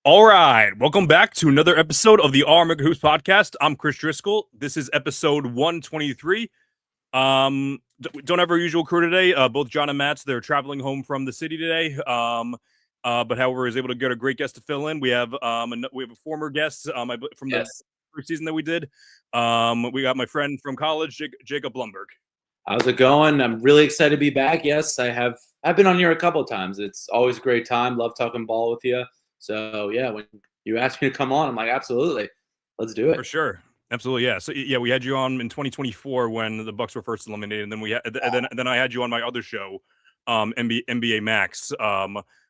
All right, welcome back to another episode of the All American Hoops podcast. I'm Chris Driscoll. This is episode 123. Don't have our usual crew today. Both John and Matt, they're traveling home from the city today. But however, is able to get a great guest to fill in. We have a former guest from the first season that we did. We got my friend from college, Jacob Blumberg. How's it going? I'm really excited to be back. Yes, I have. I've been on here a couple of times. It's always a great time. Love talking ball with you. So yeah, when you asked me to come on, I'm like, absolutely, let's do it for sure. Absolutely, yeah. So yeah, we had you on in 2024 when the Bucks were first eliminated, and then then I had you on my other show, NBA Max,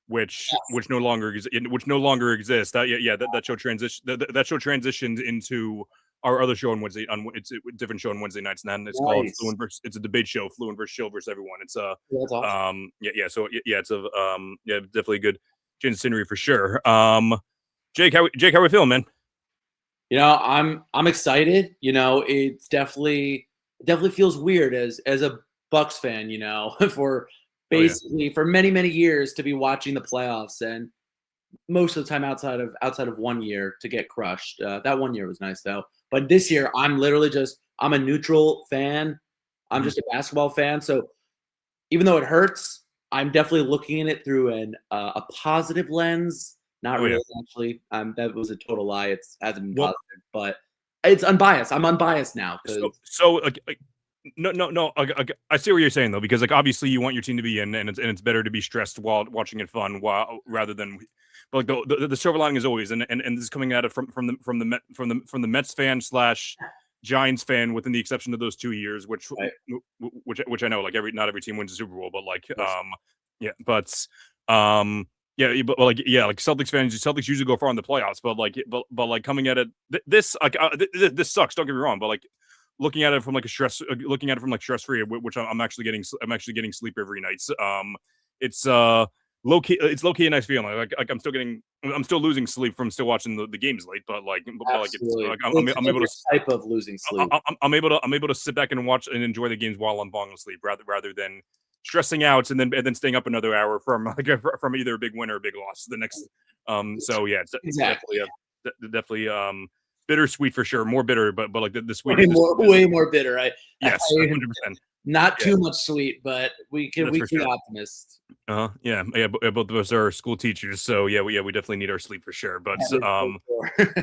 which no longer exists. That show transitioned into our other show on Wednesday. It's a different show on Wednesday nights, and it's called Fluent versus. It's a debate show, Fluent versus Chill versus Everyone. It's That's awesome. it's definitely a good change of scenery for sure. Jake, how are we feeling, man? You know, I'm excited. You know, it definitely feels weird as a Bucks fan. You know, for basically for many years to be watching the playoffs, and most of the time outside of 1 year to get crushed. That 1 year was nice though, but this year I'm literally I'm a neutral fan. I'm just a basketball fan. So even though it hurts, I'm definitely looking at it through a positive lens. Not really, actually. That was a total lie. It hasn't been positive, but it's unbiased. I'm unbiased now. No. I see what you're saying though, because like obviously you want your team to be in, and it's better to be stressed while watching it fun, rather than. But like the silver lining is always, and this is coming at it from the Mets fan / Giants fan, within the exception of those 2 years, which I know like not every team wins the Super Bowl, but like like Celtics fans, Celtics usually go far in the playoffs, but like coming at it, this sucks. Don't get me wrong, but like looking at it from stress free, which I'm actually getting sleep every night. It's low key a nice feeling. Like I'm still losing sleep from still watching the games late, but I'm able to type of losing sleep. I'm able to sit back and watch and enjoy the games while I'm falling asleep, rather than stressing out and then staying up another hour from either a big win or a big loss the next. So yeah, it's definitely bittersweet for sure. More bitter, but like the sweet way more bitter, right? Yes, 100%. Not too much sweet, but we can optimists. Both of us are school teachers, so we definitely need our sleep for sure. But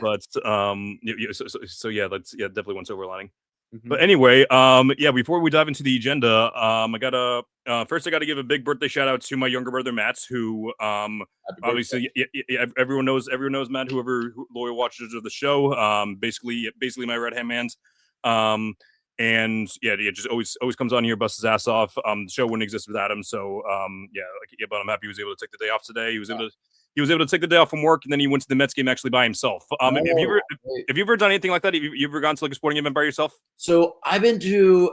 let's definitely one silver lining. Mm-hmm. But anyway, before we dive into the agenda, I gotta give a big birthday shout out to my younger brother Matt, who obviously everyone knows Matt, whoever loyal watchers of the show, basically my right hand man. And just always comes on here, busts his ass off. The show wouldn't exist without him. So but I'm happy he was able to take the day off today. He was able to take the day off from work, and then he went to the Mets game actually by himself. Have you ever done anything like that? Have you ever gone to like a sporting event by yourself? So I've been to,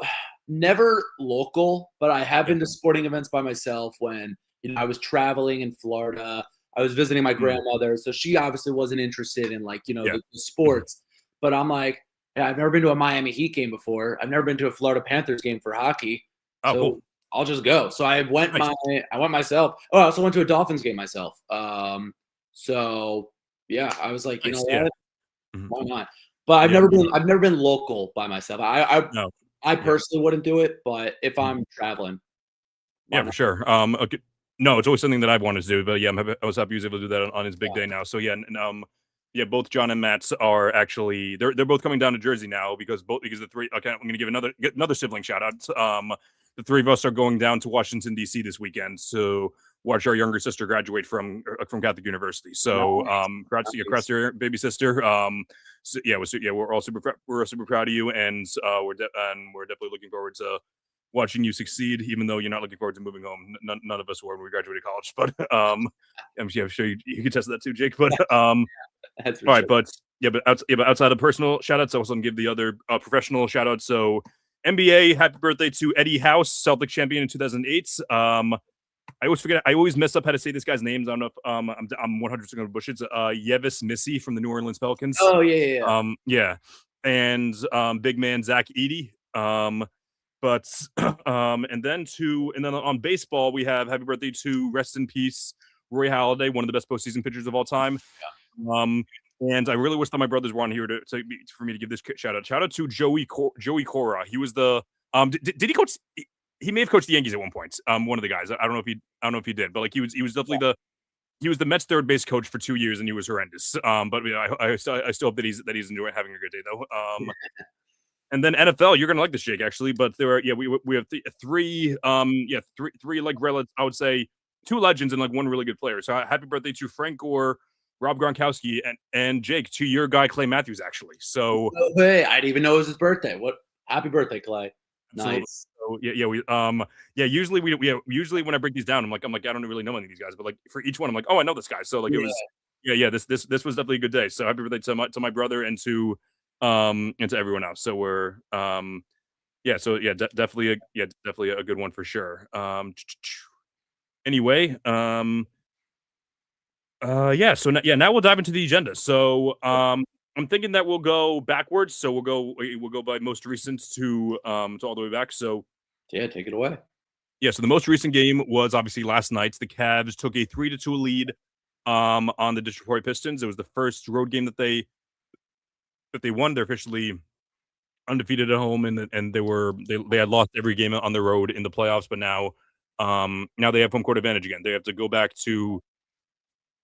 never local, but I have been to sporting events by myself when I was traveling in Florida. I was visiting my grandmother, so she obviously wasn't interested in the sports. But I'm like, I've never been to a Miami Heat game before. I've never been to a Florida Panthers game for hockey. Oh, so cool. I'll just go. So I went myself. Oh, I also went to a Dolphins game myself. So yeah, I was like, what? Why not? But I've never been local by myself. I personally wouldn't do it, but if I'm traveling, for sure. Okay. No, it's always something that I've wanted to do, but I was happy he was able to do that on his big day now. So both John and Matt are actually they're both coming down to Jersey now because the three. Okay, I'm going to give another sibling shout out. The three of us are going down to Washington D.C. this weekend to watch our younger sister graduate from Catholic University. So, congrats to your baby sister. We're all super proud of you, and we're definitely looking forward to watching you succeed, even though you're not looking forward to moving home. None of us were when we graduated college, but I'm sure you can test that too, Jake. But all right, but outside of personal shout outs, I also give the other professional shout out. So NBA, happy birthday to Eddie House, Celtic champion in 2008. I always forget. I always mess up how to say this guy's names. I don't know if I'm 100% going to bush it. It's Yevis Missy from the New Orleans Pelicans. Oh yeah. And big man Zach Edey. And then on baseball we have happy birthday to rest in peace Roy Halladay, one of the best postseason pitchers of all time. And I really wish that my brothers were on here for me to give this shout out. Shout out to Joey Cora. He was the did he coach? He may have coached the Yankees at one point. One of the guys. I don't know if he did, but like he was definitely the Mets third base coach for 2 years, and he was horrendous. But I still hope that he's enjoying having a good day though. And then NFL, you're gonna like this, Jake, actually. But there are we have three like I would say two legends and like one really good player. So happy birthday to Frank Gore, Rob Gronkowski, and Jake, to your guy Clay Matthews, actually. So no way, I didn't even know it was his birthday. What? Happy birthday, Clay. Nice. So usually usually when I break these down, I'm like I don't really know any of these guys, but like for each one, I'm like, oh, I know this guy. So like it was this was definitely a good day. So happy birthday to my brother and to everyone else. So we're definitely a good one for sure. Anyway, now we'll dive into the agenda. So I'm thinking that we'll go backwards. So we'll go by most recent to all the way back. So yeah, take it away. Yeah, so the most recent game was obviously last night. The Cavs took a 3-2 lead on the Detroit Pistons. It was the first road game that they won. They're officially undefeated at home, and they had lost every game on the road in the playoffs, but now they have home court advantage again. They have to go back to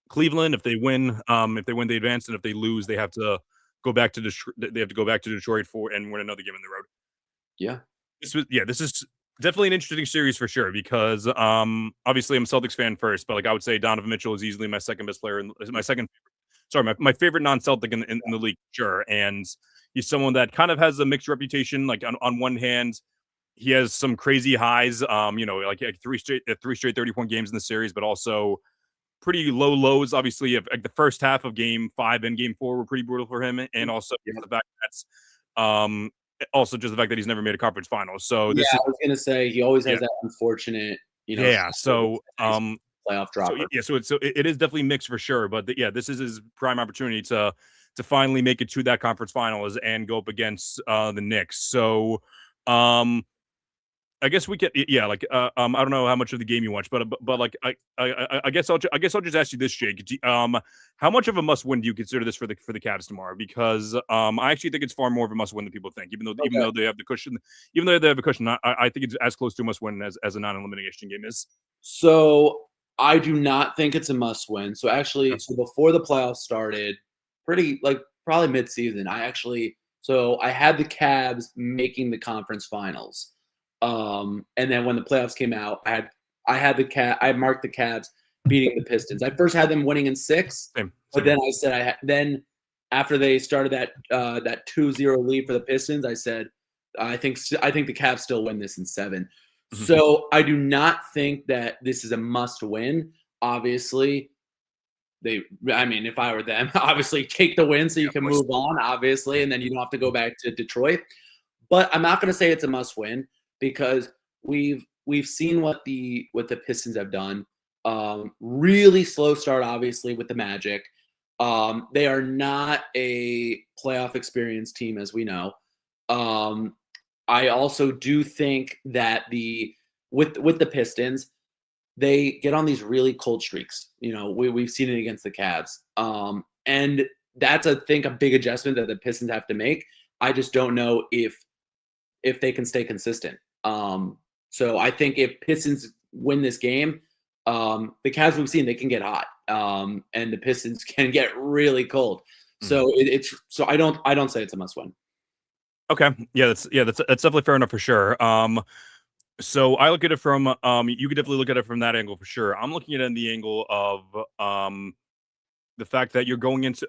Cleveland. If they win, they advance, and if they lose, they have to go back to Detroit and win another game on the road. Yeah. This is definitely an interesting series for sure because obviously I'm a Celtics fan first, but like I would say Donovan Mitchell is easily my second best player and my favorite non-Celtic in the league, sure. And he's someone that kind of has a mixed reputation. Like on one hand, he has some crazy highs, like three straight 30-point games in the series, but also pretty low lows. Obviously, like the first half of Game 5 and Game 4 were pretty brutal for him, and also the fact that's also just the fact that he's never made a conference final. So I was gonna say he always has that unfortunate, So playoff dropper. So it is definitely mixed for sure. But this is his prime opportunity to finally make it to that conference finals and go up against the Knicks. So I guess we can, I don't know how much of the game you watch, but like, I guess I'll just ask you this, Jake. How much of a must win do you consider this for the Cavs tomorrow? Because I actually think it's far more of a must win than people think. Even though they have the cushion, I think it's as close to a must win as a non-elimination game is. So I do not think it's a must win. So actually, before the playoffs started, probably mid season, I had the Cavs making the conference finals. And then when the playoffs came out, I marked the Cavs beating the Pistons. I first had them winning in 6, but then I said then after they started that 2-0 lead for the Pistons, I said I think the Cavs still win this in 7. Mm-hmm. So I do not think that this is a must win. Obviously, if I were them, obviously take the win so you can move on, obviously, and then you don't have to go back to Detroit. But I'm not going to say it's a must win, because we've seen what the Pistons have done. Really slow start, obviously, with the Magic. They are not a playoff experienced team, as we know. I also do think that with the Pistons, they get on these really cold streaks. We've seen it against the Cavs. And that's, I think, a big adjustment that the Pistons have to make. I just don't know if they can stay consistent. So I think if Pistons win this game, the Cavs we've seen, they can get hot, and the Pistons can get really cold. So I don't say it's a must win. Okay, that's definitely fair enough for sure. So I look at it from you could definitely look at it from that angle for sure. I'm looking at it in the angle of the fact that you're going into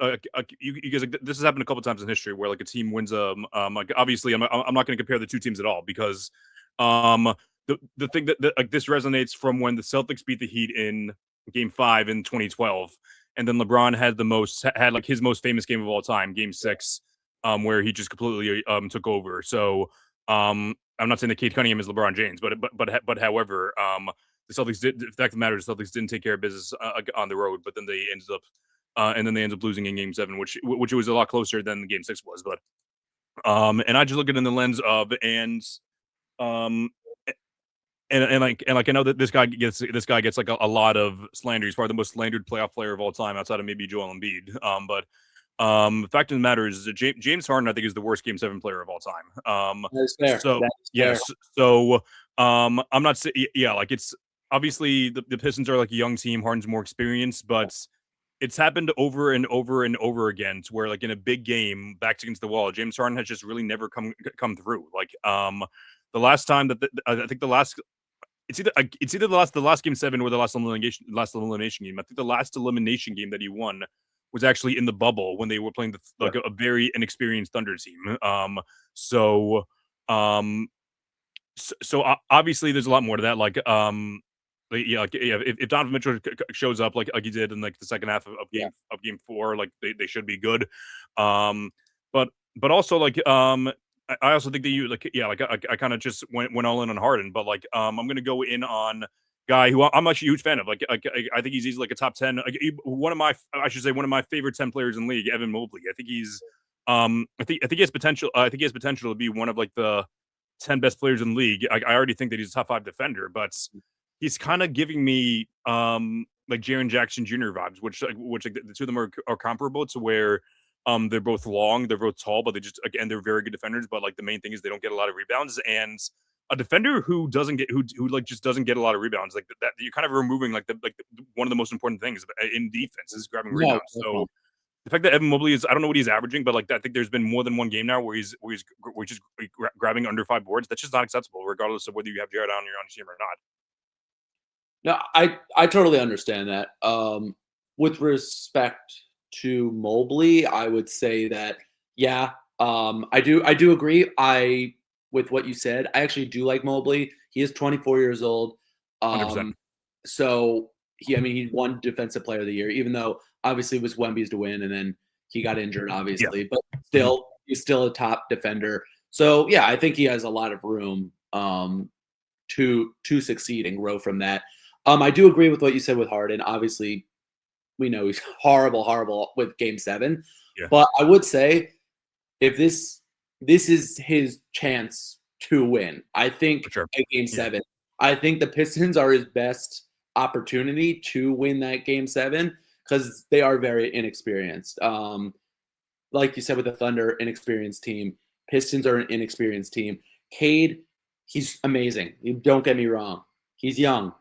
you guys, like, this has happened a couple times in history where like a team wins like obviously I'm not going to compare the two teams at all, because the thing that like this resonates from when the Celtics beat the Heat in Game 5 in 2012, and then LeBron had like his most famous game of all time, Game 6, where he just completely took over. So I'm not saying that Cade Cunningham is LeBron James, but however, the Celtics did. The fact of the matter is, the Celtics didn't take care of business on the road, but then they ended up losing in Game 7, which was a lot closer than Game 6 was. But and I just look at it in the lens of and I know that this guy gets like a lot of slander. He's probably the most slandered playoff player of all time, outside of maybe Joel Embiid. But the fact of the matter is that James Harden, I think, is the worst Game 7 player of all time. That is fair. So That is fair. yes, so I'm not saying, yeah, like it's obviously the Pistons are like a young team. Harden's more experienced, but it's happened over and over and over again to where, like, in a big game, backs against the wall, James Harden has just really never come through. Like the last time that I think the last it's either the last Game 7 or the last elimination game. I think the last elimination game that he won was actually in the bubble when they were playing like a very inexperienced Thunder team. So um obviously there's a lot more to that. If Donovan Mitchell shows up like he did in like the second half of game 4, like they should be good. Um, but also like I also think that you like I kind of just went all in on Harden, but like I'm gonna go in on guy who I'm actually a huge fan of. I think he's easily like a top 10, like one of my I should say one of my favorite 10 players in the league, Evan Mobley. I think he's I think he has potential. I think he has potential to be one of like the 10 best players in the league. I already think that he's a top 5 defender, but he's kind of giving me like Jaren Jackson Jr. vibes, which like the two of them are comparable to where they're both long, they're both tall, but they just, again, they're very good defenders. But like the main thing is they don't get a lot of rebounds, and a defender who doesn't get who like just doesn't get a lot of rebounds, like that you're kind of removing like one of the most important things in defense is grabbing rebounds. So the fact that Evan Mobley is, I don't know what he's averaging, but like I think there's been more than one game now where he's just grabbing under 5 boards. That's just not acceptable, regardless of whether you have Jared Allen on your team or not. No, I totally understand that. With respect to Mobley, I would say that I do agree. With what you said, I actually do like Mobley. He is 24 years old. 100%. So he won Defensive Player of the Year, even though obviously it was Wemby's to win, and then he got injured, obviously. But still, he's still a top defender. So yeah, I think he has a lot of room to succeed and grow from that. I do agree with what you said with Harden. Obviously, we know he's horrible with Game 7. Yeah. But I would say if this is his chance to win, I think at Game 7, I think the Pistons are his best opportunity to win that Game 7 because they are very inexperienced. Like you said with the Thunder, inexperienced team. Pistons are an inexperienced team. Cade, he's amazing. Don't get me wrong. He's young.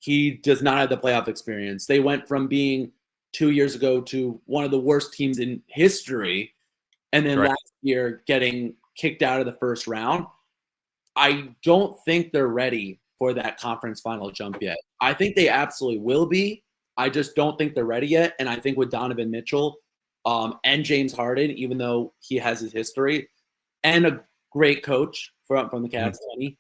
He does not have the playoff experience. They went from being 2 years ago to one of the worst teams in history, and then last year getting kicked out of the first round. I don't think they're ready for that conference final jump yet. I think they absolutely will be. I just don't think they're ready yet. And I think with Donovan Mitchell and James Harden, even though he has his history, and a great coach from the Cavs, Kenny,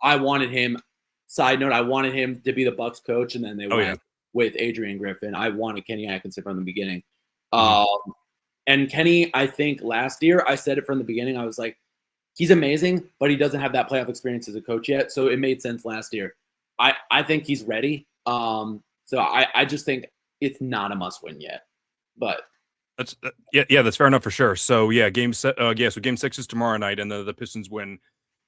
I wanted him. Side note, I wanted him to be the Bucks coach, and then they went with Adrian Griffin. I wanted Kenny Atkinson from the beginning. And Kenny, I think last year, I said it from the beginning, I was like, he's amazing, but he doesn't have that playoff experience as a coach yet. So it made sense last year. I think he's ready. So I just think it's not a must win yet. But that's that's fair enough for sure. So Game 6 is tomorrow night, and the Pistons win.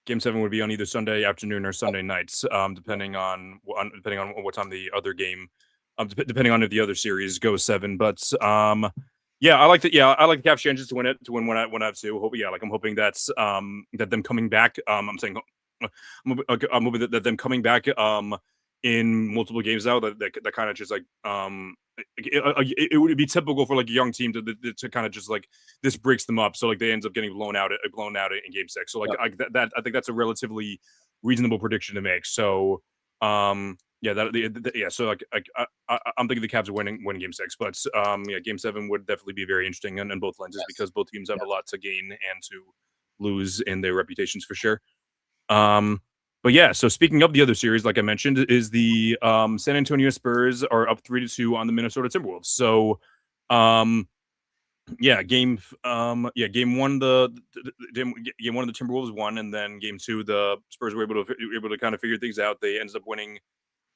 Game 7 would be on either Sunday afternoon or Sunday nights, depending on what time the other game, depending on if the other series goes 7. But I like the Cavs chances to win when I have to. I'm hoping that's that them coming back. I'm hoping that them coming back in multiple games now that kind of just like it would be typical for like a young team to kind of just like this breaks them up, so like they end up getting blown out in Game 6. So like I think that's a relatively reasonable prediction to make. So so like I'm thinking the Cavs are winning Game 6, but Game 7 would definitely be very interesting on both lenses because both teams have a lot to gain and to lose in their reputations for sure. But so speaking of the other series, like I mentioned, is the San Antonio Spurs are up 3-2 on the Minnesota Timberwolves. So game 1 the Timberwolves won, and then game 2 the Spurs were able to kind of figure things out. They ended up winning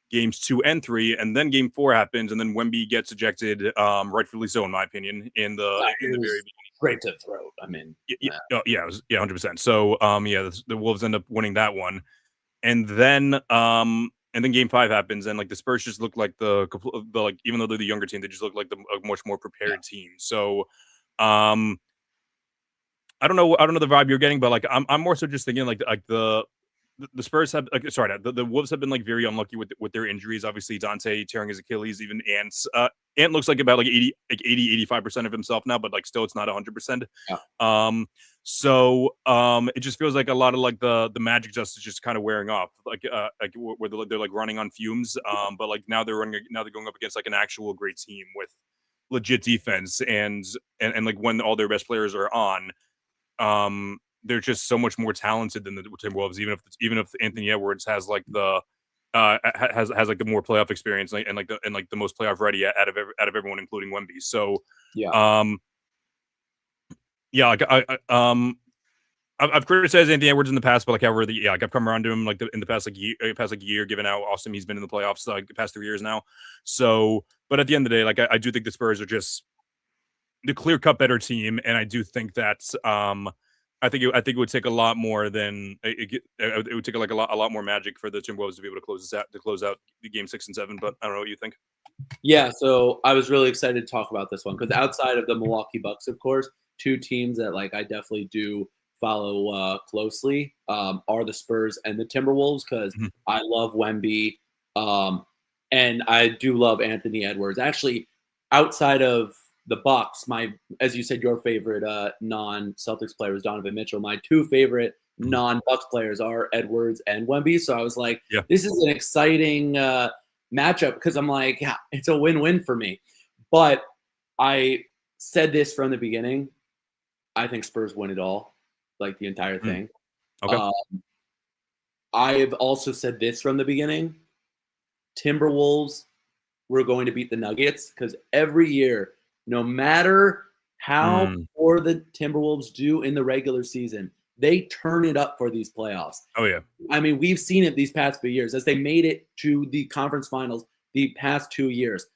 games 2 and 3, and then game 4 happens, and then Wemby gets ejected, rightfully so in my opinion, in the very beginning. Great to throw. I mean, it was 100%. So the Wolves end up winning that one. and then game 5 happens, and like the Spurs just look like the like, even though they're the younger team, they just look like a much more prepared team. So I don't know the vibe you're getting, but like I'm more so just thinking like the Spurs have the Wolves have been like very unlucky with their injuries. Obviously, Dante tearing his Achilles, even Ant looks like about like 85% of himself now, but like still it's not 100%. Yeah. It just feels like a lot of like the magic dust is just kind of wearing off, like where they're like running on fumes. But like now they're going up against like an actual great team with legit defense, and like when all their best players are on, they're just so much more talented than the Timberwolves. Even if Anthony Edwards has like the has like the more playoff experience, and like the most playoff ready out of everyone, including Wemby. So Yeah. Yeah, like I've criticized Anthony Edwards in the past, but like I've come around to him like in the past year, given how awesome he's been in the playoffs like the past 3 years now. So, but at the end of the day, like I do think the Spurs are just the clear-cut better team, and I do think that I think it would take a lot more than it would take like a lot more magic for the Timberwolves to be able to close out the game 6 and 7. But I don't know what you think. Yeah, so I was really excited to talk about this one because outside of the Milwaukee Bucks, of course, two teams that like I definitely do follow closely are the Spurs and the Timberwolves because Mhm. I love Wemby and I do love Anthony Edwards. Actually, outside of the Bucks, as you said, your favorite non-Celtics player was Donovan Mitchell. My two favorite Mhm. non-Bucks players are Edwards and Wemby. So I was like, Yeah. this is an exciting matchup because I'm like, yeah, it's a win-win for me. But I said this from the beginning. I think Spurs win it all, like the entire Mm. thing. Okay. Uh, I've also said this from the beginning. Timberwolves were going to beat the Nuggets because every year, no matter how Mm. poor the Timberwolves do in the regular season, they turn it up for these playoffs. Oh yeah. I mean, we've seen it these past few years as they made it to the conference finals the past 2 years.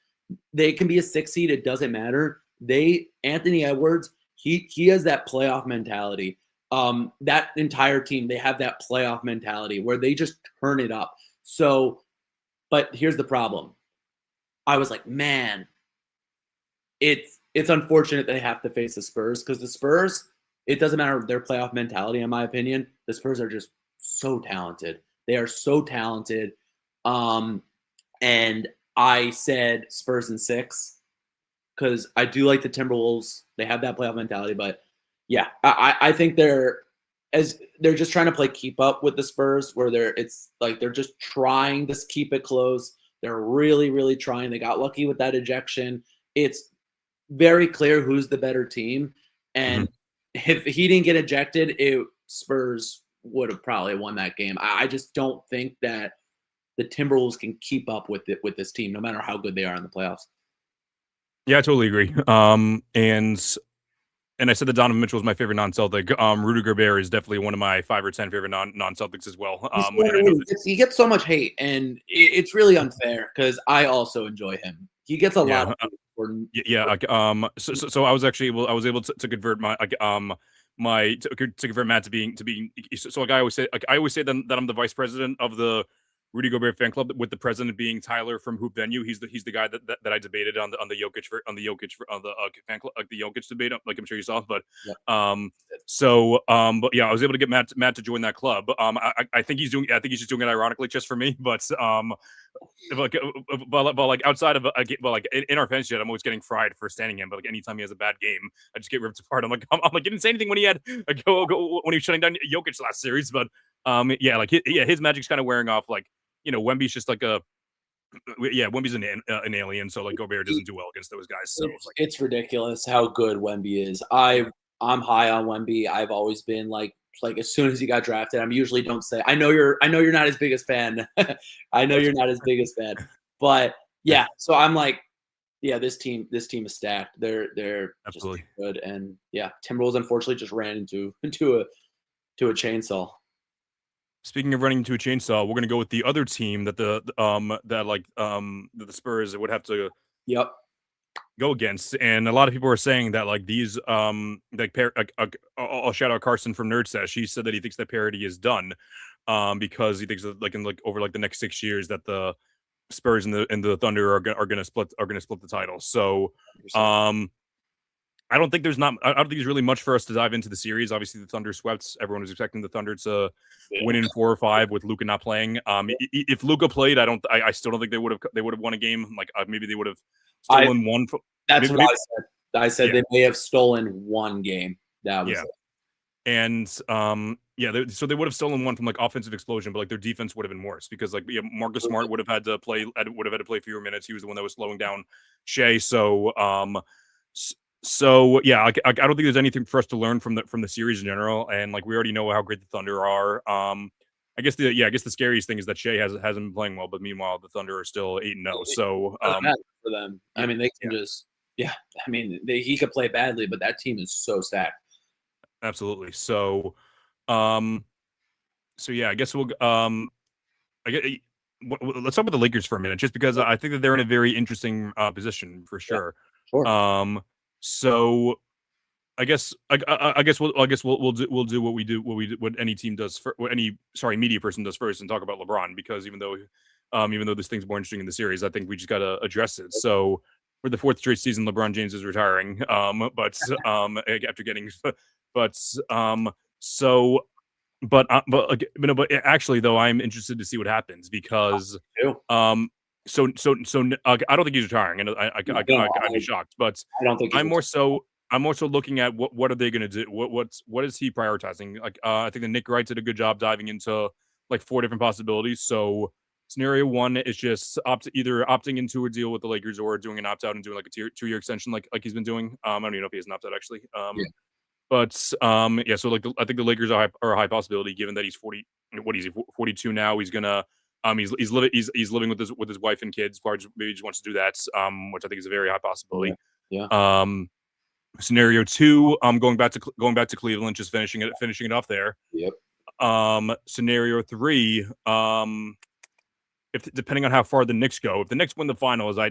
They can be a 6 seed, it doesn't matter. Anthony Edwards, he has that playoff mentality. That entire team, they have that playoff mentality where they just turn it up. So, but here's the problem. I was like, man, it's unfortunate they have to face the Spurs because the Spurs, it doesn't matter their playoff mentality, in my opinion. The Spurs are just so talented. They are so talented. And I said Spurs in 6 because I do like the Timberwolves. They have that playoff mentality, but yeah, I think they're just trying to play keep up with the Spurs, where they're just trying to keep it close. They're really, really trying. They got lucky with that ejection. It's very clear who's the better team, Mhm. and if he didn't get ejected, Spurs would have probably won that game. I just don't think that the Timberwolves can keep up with this team, no matter how good they are in the playoffs. Yeah, I totally agree. And I said that Donovan Mitchell is my favorite non-Celtic. Rudy Gobert is definitely one of my 5 or 10 favorite non-Celtics as well. He's And I know he gets so much hate, and it's really unfair because I also enjoy him. He gets a lot yeah, of hate for yeah. Like, so I was able to convert my to convert Matt to being so like I always say that I'm the vice president of the Rudy Gobert fan club, with the president being Tyler from Hoop Venue. He's the guy that I debated on the fan club, like the Jokic debate, like I'm sure you saw. But yeah. but yeah, I was able to get Matt to join that club. I think he's just doing it ironically just for me. But but like outside of like in our fantasy chat, I'm always getting fried for standing him. But like anytime he has a bad game, I just get ripped apart. I'm like, he didn't say anything when he had go when he was shutting down Jokic last series. But yeah, like his magic's kind of wearing off. Like, Wemby's just like Wemby's an alien. So like Gobert doesn't do well against those guys. So like, It's ridiculous how good Wemby is. I'm high on Wemby. I've always been like as soon as he got drafted, I'm usually don't say I know you're not his biggest fan. I know you're not his biggest fan. But yeah, so I'm like, yeah, this team is stacked. They're just absolutely. good. And yeah, Timberwolves unfortunately just ran into a chainsaw. Speaking of running into a chainsaw, we're gonna go with the other team that the Spurs would have to Yep. go against. And a lot of people are saying that like these I'll shout out Carson from Nerd Sash. He said that he thinks that parity is done because he thinks that like in like over like the next 6 years that the Spurs and the Thunder are gonna split the title. So I don't think I don't think there's really much for us to dive into the series. Obviously, the Thunder swept. Everyone was expecting the Thunder to win in 4 or 5 with Luka not playing. If Luka played, I still don't think they would have won a game. Like maybe they would have stolen one. That's maybe, what I said. I said yeah. they may have stolen one game. That was Yeah. it. And so they would have stolen one from like offensive explosion, but like their defense would have been worse because like Marcus Smart would have had to play fewer minutes. He was the one that was slowing down Shea. So yeah, I don't think there's anything for us to learn from the series in general. And like we already know how great the Thunder are. I guess the scariest thing is that Shea hasn't been playing well, but meanwhile the Thunder are still 8-0. So for them, I mean, they can just I mean, he could play badly, but that team is so stacked. Absolutely. So, yeah, I guess we'll let's talk about the Lakers for a minute, just because I think that they're in a very interesting position for sure. Yeah, sure. So I guess we'll do what any team does for what any media person does first and talk about LeBron, because even though this thing's more interesting in the series, I think we just gotta address it. So for the 4th straight season, LeBron James is retiring. But after getting but actually though, I'm interested to see what happens because I don't think he's retiring, and I'd be shocked, but I don't think I'm more so looking at what are they going to do? What is he prioritizing? Like I think the Nick Wright did a good job diving into like 4 different possibilities. So scenario 1 is just either opting into a deal with the Lakers or doing an opt out and doing like a 2-year extension like he's been doing. I don't even know if he has an opt out actually. But so like I think the Lakers are a high possibility given that he's 40. What is he? 42 now. He's gonna he's living with his wife and kids. Probably maybe just wants to do that. Which I think is a very high possibility. Yeah. Scenario 2, going back to Cleveland, just finishing it off there. Yep. Scenario 3, if depending on how far the Knicks go, if the Knicks win the finals, I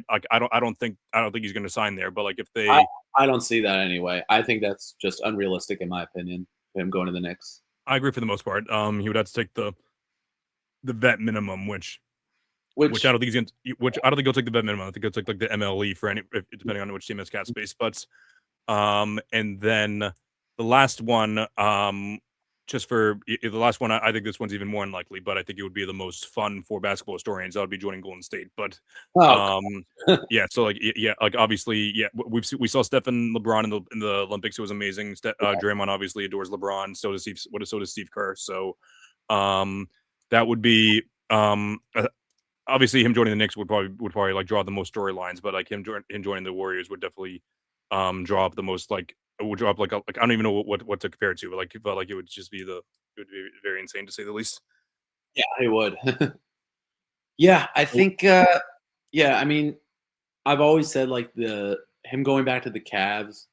don't think he's going to sign there. But like if they, I don't see that anyway. I think that's just unrealistic in my opinion. Him going to the Knicks. I agree for the most part. He would have to take the vet minimum, which I don't think he's going to. Which I don't think he'll take the vet minimum. I think he'll take like the MLE for depending on which team has cap space. But and then the last one, just for the last one, I think this one's even more unlikely, but I think it would be the most fun for basketball historians. That would be joining Golden State. But yeah, so like like obviously, we saw Stephen LeBron in the Olympics. It was amazing. Draymond obviously adores LeBron. So does Steve Kerr. So that would be obviously him joining the Knicks would probably like draw the most storylines, but like him joining the Warriors would definitely draw up the most like. It would drop like I don't even know what to compare it to, but like it would just be it would be very insane to say the least. Yeah, it would. Yeah, I think I mean, I've always said like him going back to the Cavs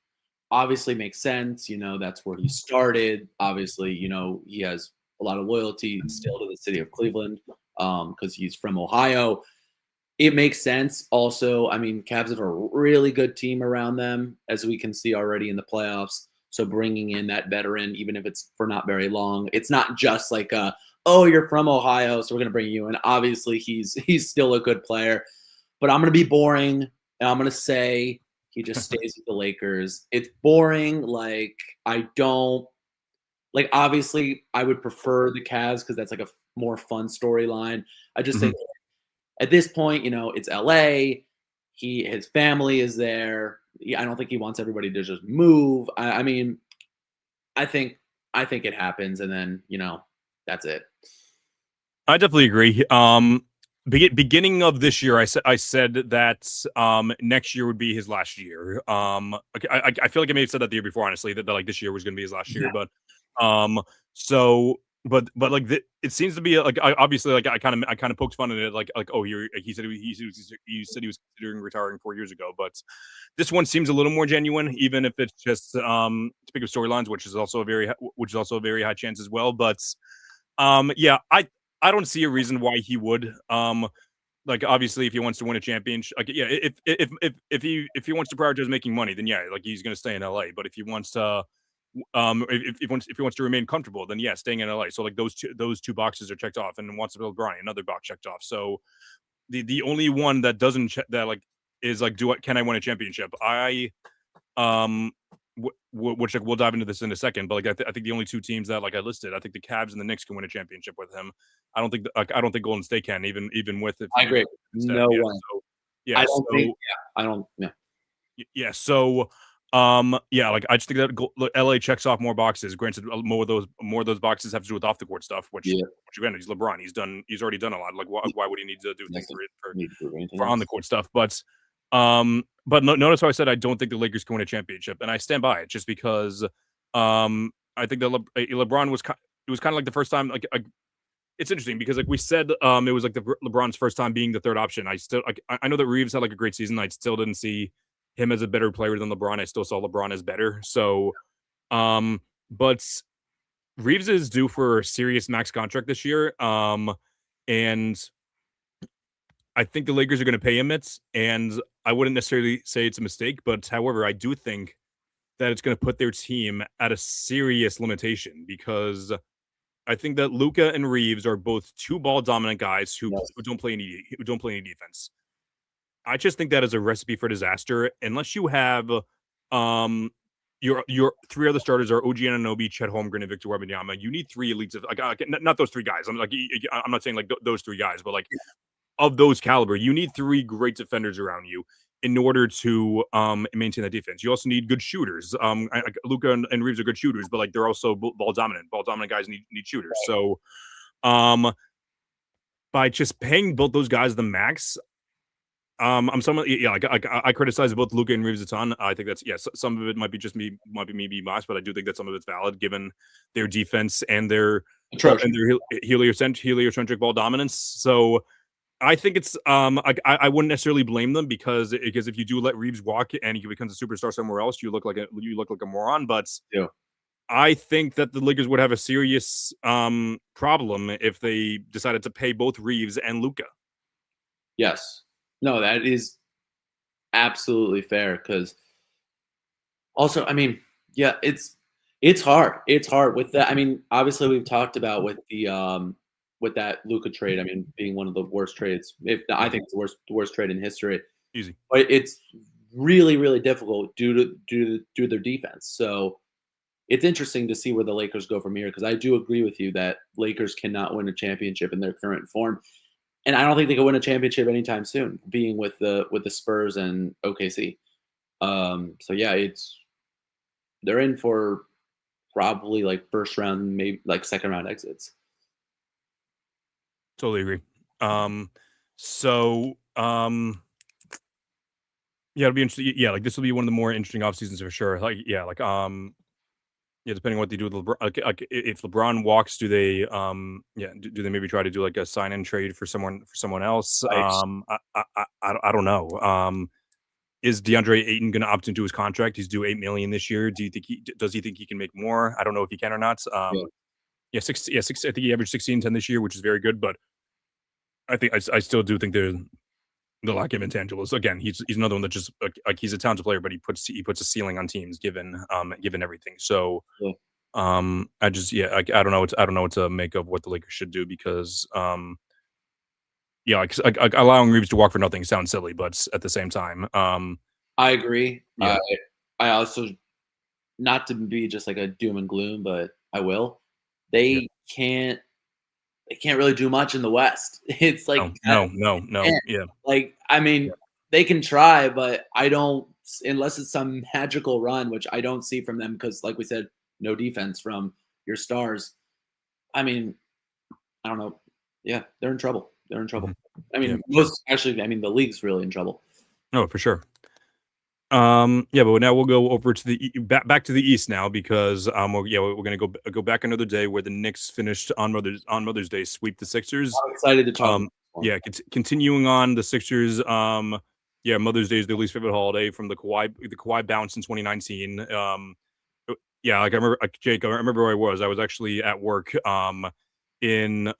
obviously makes sense. You know, that's where he started. Obviously, you know, he has a lot of loyalty still to the city of Cleveland because he's from Ohio. It makes sense. Also, I mean, Cavs have a really good team around them, as we can see already in the playoffs. So bringing in that veteran, even if it's for not very long, it's not just like, oh, you're from Ohio, so we're gonna bring you in. Obviously, he's still a good player, but I'm gonna be boring, and I'm gonna say he just stays with the Lakers. It's boring. Like I don't like. Obviously, I would prefer the Cavs because that's like a more fun storyline. I just think. At this point, you know, it's LA. His family is there. I don't think he wants everybody to just move. I mean, I think it happens, and then you know, that's it. I definitely agree. Beginning of this year, I said that next year would be his last year. I feel like I may have said that the year before, honestly, that like this year was going to be his last year, but but like it seems to be like obviously like I kind of poked fun at it like oh he said he said he was considering retiring 4 years ago, but this one seems a little more genuine, even if it's just to pick up storylines, which is also a very high chance as well. But I don't see a reason why he would like obviously if he wants to win a championship, like yeah, if he wants to prioritize making money, then yeah, like he's gonna stay in LA. But if he wants to if he wants to remain comfortable, then yeah, staying in LA. So like those two boxes are checked off, and wants to build Bronny, another box checked off. So the only one that doesn't that like is like can I win a championship? Um which like we'll dive into this in a second, but like I think the only two teams that like I listed, I think the Cavs and the Knicks can win a championship with him. I don't think Golden State can, even with if I you agree. instead. No Yeah. one. So yeah. I don't think. So Yeah, I don't. Yeah. yeah. So yeah, like I just think that LA checks off more boxes. Granted, more of those boxes have to do with off the court stuff, which Yeah. again, he's LeBron. He's already done a lot. Like why would he need to do things Doesn't for need to prove anything for on the else. court stuff? But notice how I said I don't think the Lakers can win a championship, and I stand by it just because I think that LeBron was it was kind of like the first time like it's interesting because like we said it was like LeBron's first time being the third option. I still like I know that Reeves had like a great season. I still didn't see him as a better player than LeBron. I still saw LeBron as better. So but Reeves is due for a serious max contract this year. And I think the Lakers are going to pay him it, and I wouldn't necessarily say it's a mistake, but however, I do think that it's going to put their team at a serious limitation because I think that Luca and Reeves are both two ball dominant guys Yes. who don't play any defense. I just think that is a recipe for disaster unless you have um your three other starters are OG Anunoby, Chet Holmgren, and Victor Wembanyama. You need three elites of like not those three guys. I'm not saying like those three guys, but like of those caliber, you need three great defenders around you in order to maintain that defense. You also need good shooters. Luca and Reeves are good shooters, but like they're also ball dominant. Ball dominant guys need shooters. So by just paying both those guys the max, I'm someone yeah, like I criticize both Luca and Reeves a ton. I think that's some of it might be me being biased, but I do think that some of it's valid given their defense and their heliocentric ball dominance. So I think it's I wouldn't necessarily blame them because if you do let Reeves walk and he becomes a superstar somewhere else, you look like a moron. But Yeah. I think that the Lakers would have a serious problem if they decided to pay both Reeves and Luca. Yes. No, that is absolutely fair. Because also, I mean, yeah, it's hard. It's hard with that. I mean, obviously, we've talked about with that Luka trade. I mean, being one of the worst trades. If I think it's the worst trade in history. Easy. But it's really, really difficult due to their defense. So it's interesting to see where the Lakers go from here because I do agree with you that Lakers cannot win a championship in their current form, and I don't think they can win a championship anytime soon. Being with the Spurs and OKC, so yeah, they're in for probably like first round, maybe like second round exits. Totally agree. So yeah, it'll be interesting. Yeah, like this will be one of the more interesting off seasons for sure. Yeah, depending on what they do with LeBron. Like if LeBron walks, do they do they maybe try to do like a sign and trade for someone else? Right. I don't know. Is DeAndre Ayton going to opt into his contract? He's due $8 million this year. Does he think he can make more? I don't know if he can or not. Yeah. Six. I think he averaged 16-10 this year, which is very good. But I think I still do think the lack of intangibles. Again, he's another one that just like he's a talented player, but he puts a ceiling on teams given everything. So Yeah. I just I don't know what to make of what the Lakers should do because like allowing Reeves to walk for nothing sounds silly, but at the same time I agree. Yeah. I also, not to be just like a doom and gloom, but I will. Yeah. They can't really do much in the West. It's like no. Yeah. like I mean, Yeah. they can try, but I don't unless it's some magical run, which I don't see from them because, like we said, no defense from your stars. I mean, I don't know. Yeah, they're in trouble. They're in trouble. I mean, I mean, the league's really in trouble. No, for sure. Yeah, but now we'll go over to the back to the East now because we're gonna go back another day where the Knicks finished on Mother's Day, sweep the Sixers. I'm excited to talk. Continuing on the Sixers. Mother's Day is their least favorite holiday from the Kawhi bounce in 2019. Like I remember, Jake, I remember where I was. I was actually at work. in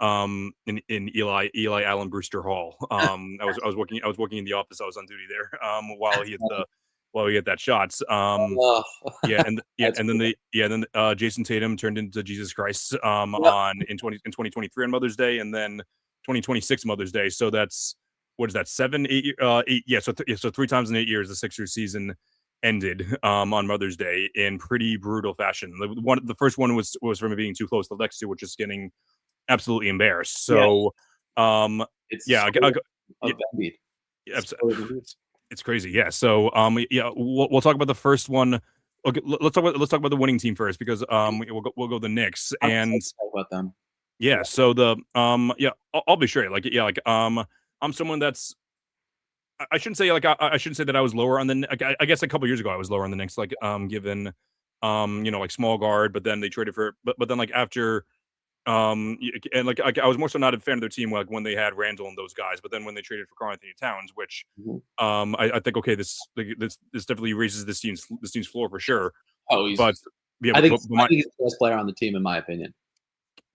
Eli Allen Brewster Hall. I was working in the office. I was on duty there while he hit that shots. Oh, that's And then cool. Jason Tatum turned into Jesus Christ Yep. on in 2023 on Mother's Day, and then 2026 Mother's Day. So that's what is that 8 yeah, so 3 times in 8 years the Sixers season ended on Mother's Day in pretty brutal fashion. The first one was from being too close to the next two, which is getting absolutely embarrassed. Yeah, So it's yeah, so yeah, of Embiid. yeah, So it's crazy. Yeah. So yeah, we'll talk about the first one. Okay, let's talk about the winning team first because we'll go the Knicks. I'm excited And to talk about them. yeah, so the yeah, I'll be straight. Like yeah, like I'm someone that's I shouldn't say like I shouldn't say that I was lower on the like, I guess a couple years ago I was lower on the Knicks, like given like small guard, but then they traded for but then like after and like I was more so not a fan of their team like when they had Randall and those guys, but then when they traded for Karl Anthony Towns, which Mhm. I think okay, this definitely raises this team's floor for sure. Oh, But yeah, but I my think he's the best player on the team, in my opinion.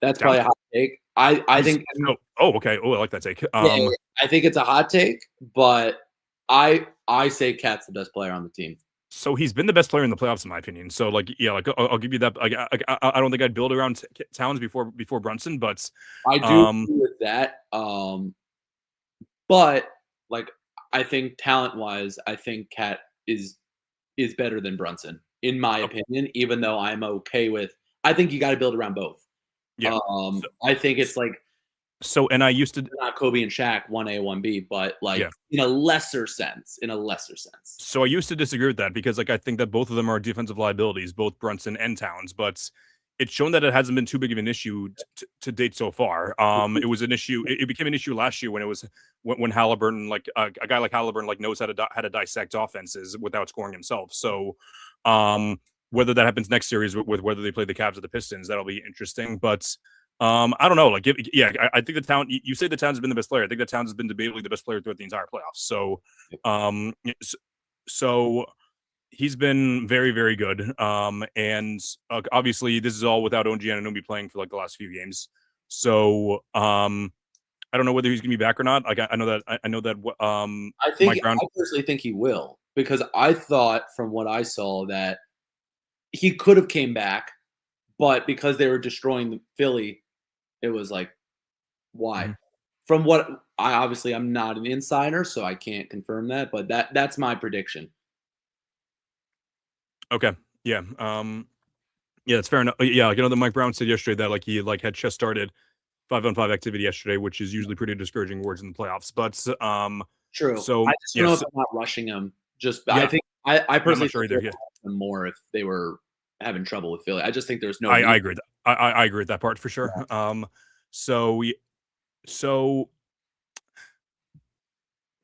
That's probably Towns, a hot take. I he's think okay. Oh, I like that take. yeah, I think it's a hot take, but I say Cat's the best player on the team. So he's been the best player in the playoffs in my opinion. So like yeah, like I'll give you that. Like I don't think I'd build around Towns before Brunson, but I do um agree with that. But like I think talent wise, I think Cat is better than Brunson, in my okay, opinion, even though I'm okay with I think you gotta build around both. yeah. So, I think it's like and I used to not Kobe and Shaq 1A, 1B, but like yeah. in a lesser sense. In a lesser sense. So I used to disagree with that because like I think that both of them are defensive liabilities, both Brunson and Towns, but it's shown that it hasn't been too big of an issue to date so far. It was an issue. It became an issue last year when it was when Halliburton, like a guy like Halliburton, like knows how to dissect offenses without scoring himself. So, whether that happens next series with whether they play the Cavs or the Pistons, that'll be interesting. But I don't know. Like, yeah, I think the Town. You say the Towns has been the best player. I think the Towns has been debatably the best player throughout the entire playoffs. So, so he's been very, very good. And obviously, this is all without OG Anunoby playing for like the last few games. So, I don't know whether he's gonna be back or not. Like, I know that Mike Brown. I personally think he will because I thought from what I saw that he could have came back, but because they were destroying Philly, it was like, why? Mhm. From what I'm not an insider, so I can't confirm that, but that's my prediction. Okay, yeah, yeah, that's fair enough. Yeah, like, that Mike Brown said yesterday that like he like had just started 5-on-5 activity yesterday, which is usually pretty discouraging words in the playoffs. But True. so I just don't know if yes, they're not rushing him. Just I yeah, think I I'm not personally sure think they either. would Yeah, have him more if they were having trouble with Philly. I just think there's no I need. agree. I agree with that part for sure. So so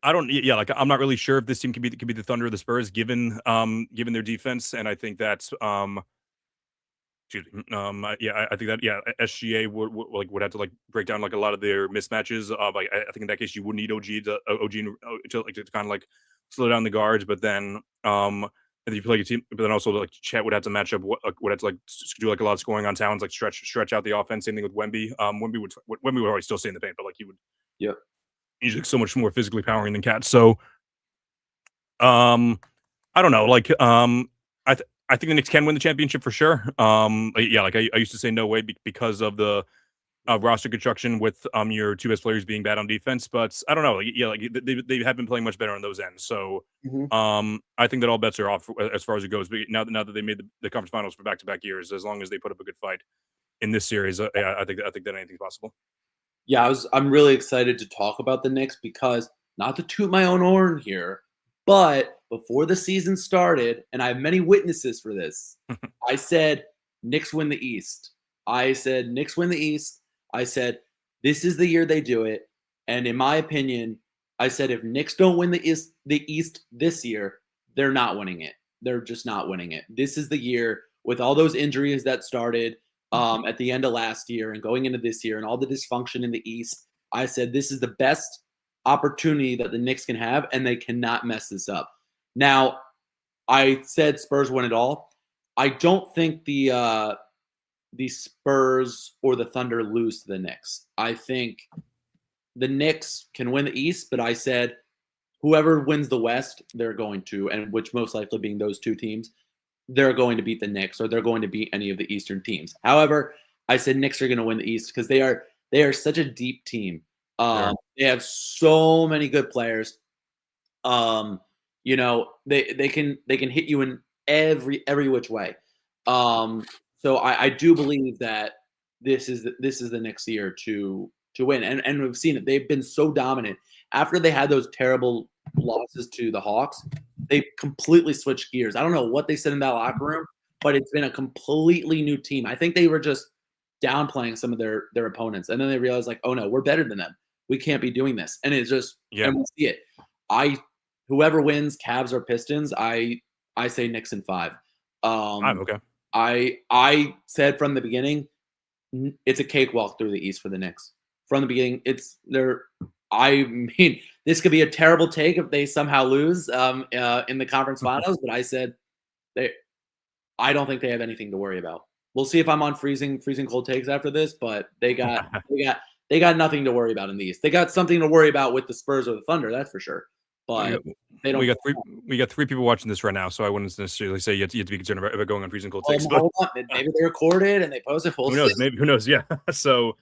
I don't. Yeah, like I'm not really sure if this team could be the Thunder or the Spurs, given their defense, and I think that's excuse me, yeah, I think that yeah, SGA would have to like break down like a lot of their mismatches. Like I think in that case you would need to kind of like slow down the guards, but then and you play a team, but then also like Chet would have to match up would have to like do like a lot of scoring on Towns, like stretch out the offense. Same thing with Wemby. Wemby would always still stay in the paint, but like Yep. he's like so much more physically powering than Cat. So um I don't know. Like, I think the Knicks can win the championship for sure. Yeah, like I used to say no way because of the roster construction with your two best players being bad on defense, but I don't know. Like, yeah, like they have been playing much better on those ends. So, Mhm. I think that all bets are off as far as it goes. But now that they made the conference finals for back to back years, as long as they put up a good fight in this series, yeah, I think that anything's possible. Yeah, I'm really excited to talk about the Knicks because not to toot my own horn here, but before the season started, and I have many witnesses for this, I said Knicks win the East. I said Knicks win the East. I said this is the year they do it. And in my opinion, I said if Knicks don't win the East this year, they're not winning it. They're just not winning it. This is the year with all those injuries that started at the end of last year and going into this year and all the dysfunction in the East. I said this is the best opportunity that the Knicks can have, and they cannot mess this up. Now, I said Spurs win it all. I don't think the Spurs or the Thunder lose to the Knicks. I think the Knicks can win the East, but I said whoever wins the West, they're going to, and which most likely being those two teams, they're going to beat the Knicks or they're going to beat any of the Eastern teams. However, I said Knicks are going to win the East because they are such a deep team. Sure. They have so many good players. They can hit you in every which way. So I do believe that this is the next year to win, and we've seen it. They've been so dominant after they had those terrible losses to the Hawks. They completely switched gears. I don't know what they said in that locker room, but it's been a completely new team. I think they were just downplaying some of their opponents, and then they realized like, oh no, we're better than them. We can't be doing this, and it's just and we see it. Whoever wins, Cavs or Pistons, I say Knicks in 5. Okay. I said from the beginning, it's a cakewalk through the East for the Knicks. From the beginning, I mean, this could be a terrible take if they somehow lose in the conference finals, but I said I don't think they have anything to worry about. We'll see if I'm on freezing cold takes after this, but they got nothing to worry about in the East. They got something to worry about with the Spurs or the Thunder, that's for sure. But they don't. We got 3 people watching this right now, so I wouldn't necessarily say you have to be concerned about going on freezing cold takes. But maybe they recorded and they posted. Who knows? Maybe who knows? Yeah. So,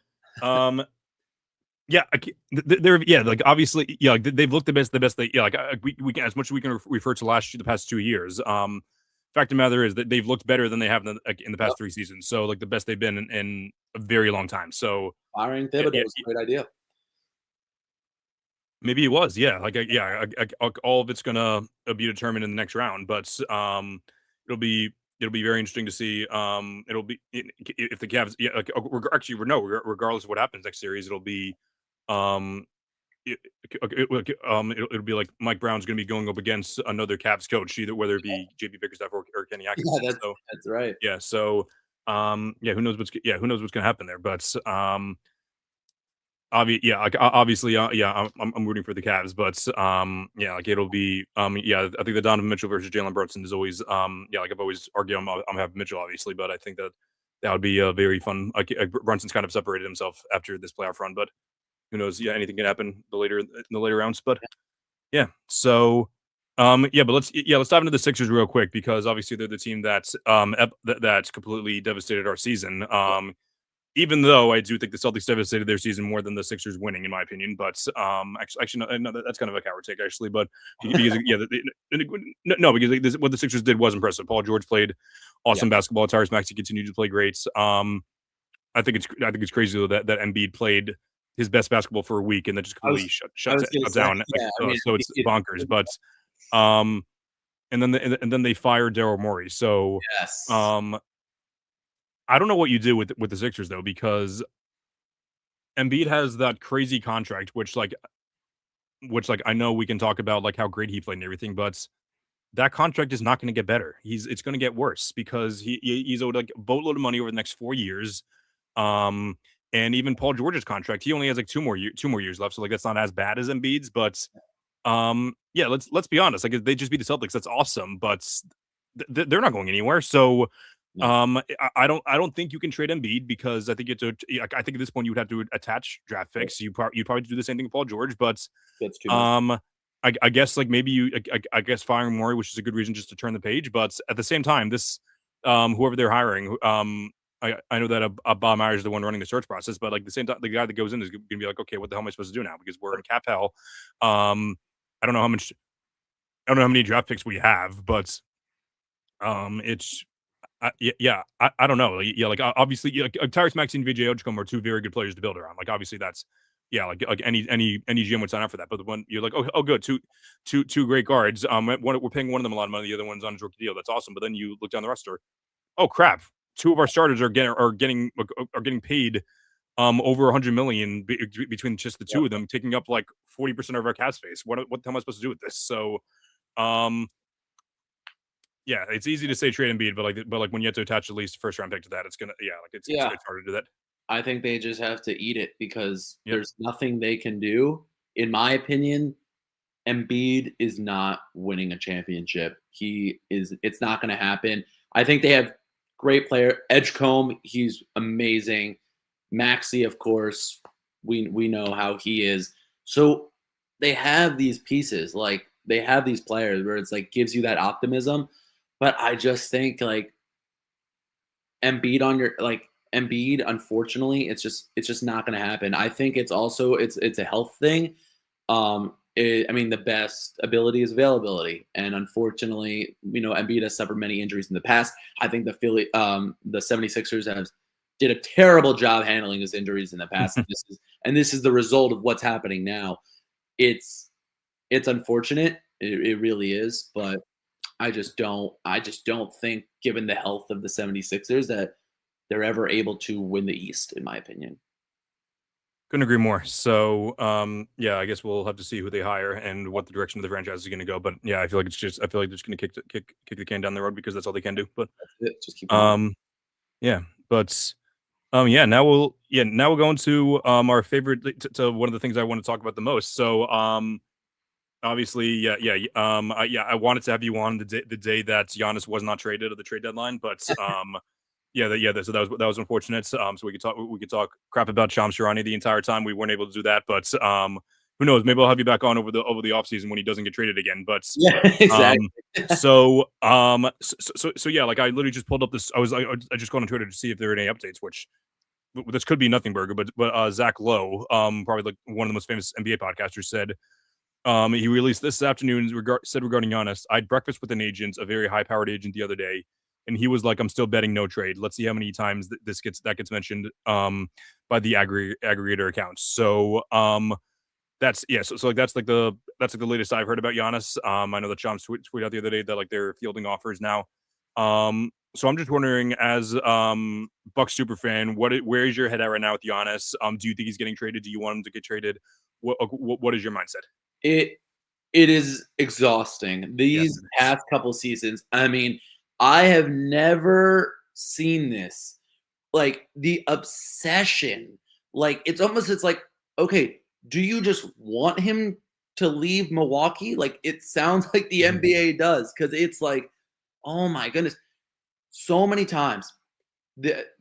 yeah, they're like obviously, yeah, like they've looked the best they like we can, as much as we can refer to the past 2 years. Fact of the matter is that they've looked better than they have in the past 3 seasons. So like the best they've been in a very long time. So firing Thibodeau was a great idea. Maybe it was, yeah. Like, all of it's gonna be determined in the next round, but it'll be very interesting to see. It'll be if the Cavs, yeah. Like, actually, no. Regardless of what happens next series, it'll be, it'll be like Mike Brown's gonna be going up against another Cavs coach, either whether it be JB Bickerstaff or Kenny Atkinson. Yeah, that's right. Yeah. So, yeah. Who knows what's gonna happen there? But obviously, yeah, I'm rooting for the Cavs, but yeah, like it'll be, yeah, I think the Donovan Mitchell versus Jalen Brunson is always, yeah, like I've always argued, I'm having Mitchell, obviously, but I think that would be a very fun. Like Brunson's kind of separated himself after this playoff run, but who knows? Yeah, anything can happen in the later rounds, but yeah. So, yeah, but let's dive into the Sixers real quick because obviously they're the team that's that's completely devastated our season. Even though I do think the Celtics devastated their season more than the Sixers winning, in my opinion. But actually, no, that's kind of a coward take, actually. But because because what the Sixers did was impressive. Paul George played awesome basketball. Tyrese Maxey continued to play great. I think it's crazy though that Embiid played his best basketball for a week and then just completely shut down. So it's bonkers. But and then they fired Daryl Morey. So yes. I don't know what you do with the Sixers though, because Embiid has that crazy contract, which I know we can talk about like how great he played and everything, but that contract is not going to get better. It's going to get worse because he's owed like a boatload of money over the next 4 years. And even Paul George's contract, he only has like 2 more years left, so like that's not as bad as Embiid's, but yeah, let's be honest, like if they just beat the Celtics, that's awesome, but they're not going anywhere. So I don't think you can trade Embiid because I think I think at this point you would have to attach draft picks. You'd probably do the same thing with Paul George, but that's too much. I guess like maybe I guess firing Morey, which is a good reason just to turn the page. But at the same time, this whoever they're hiring, I know that Bob Myers is the one running the search process, but like the same time, the guy that goes in is going to be like, okay, what the hell am I supposed to do now? Because we're in cap hell. I don't know how many draft picks we have, but it's. I don't know. Like obviously, Tyrese Maxey and VJ Odgecombe are 2 very good players to build around. Like obviously, that's like any GM would sign up for that. But when you're like, oh, good, two great guards. We're paying one of them a lot of money. The other one's on his rookie deal. That's awesome. But then you look down the roster. Oh crap! 2 of our starters are getting paid over 100 million between just the 2 of them, taking up like 40% of our cap space. What the hell am I supposed to do with this? So, yeah, it's easy to say trade Embiid, but like when you have to attach at least first round pick to that, it's harder to do that. I think they just have to eat it because there's nothing they can do. In my opinion, Embiid is not winning a championship. It's not going to happen. I think they have great player. Edgecombe, he's amazing. Maxey, of course, we know how he is. So they have these pieces, like they have these players where it's like gives you that optimism. But I just think like Embiid on your like Embiid, unfortunately, it's just not going to happen. I think it's also it's a health thing. I mean, the best ability is availability, and unfortunately, Embiid has suffered many injuries in the past. I think the 76ers have did a terrible job handling his injuries in the past. This is the result of what's happening now. It's unfortunate. It really is, but I just don't think, given the health of the 76ers, that they're ever able to win the East, in my opinion. Couldn't agree more. So, yeah, I guess we'll have to see who they hire and what the direction of the franchise is going to go. But yeah, I feel like I feel like they're just going to kick the can down the road because that's all they can do. But That's it. Just keep going. yeah, but now we'll go into our favorite to one of the things I want to talk about the most. So, obviously, I wanted to have you on the day that Giannis was not traded at the trade deadline, but so that was unfortunate. So we could talk crap about Shams Charania the entire time. We weren't able to do that, but who knows? Maybe I'll have you back on over the offseason when he doesn't get traded again. But Yeah, exactly. yeah, like I literally just pulled up this. I just gone on Twitter to see if there are any updates, which this could be nothing burger, but Zach Lowe, probably like one of the most famous NBA podcasters, said he released this afternoon said regarding Giannis, I had breakfast with an agent, a very high powered agent the other day, and he was like, I'm still betting no trade. Let's see how many times that gets mentioned by the aggregator accounts. So that's so like that's like the latest I've heard about Giannis. I know that Shams tweeted out the other day that like they're fielding offers now. So I'm just wondering, as Bucks super fan, where is your head at right now with Giannis? Do you think he's getting traded? Do you want him to get traded? What is your mindset? It is exhausting. Yes, These it is. past couple seasons, I mean, I have never seen this. Like the obsession. Like it's like, okay, do you just want him to leave Milwaukee? Like it sounds like the Mhm. NBA does, because it's like, oh my goodness, so many times.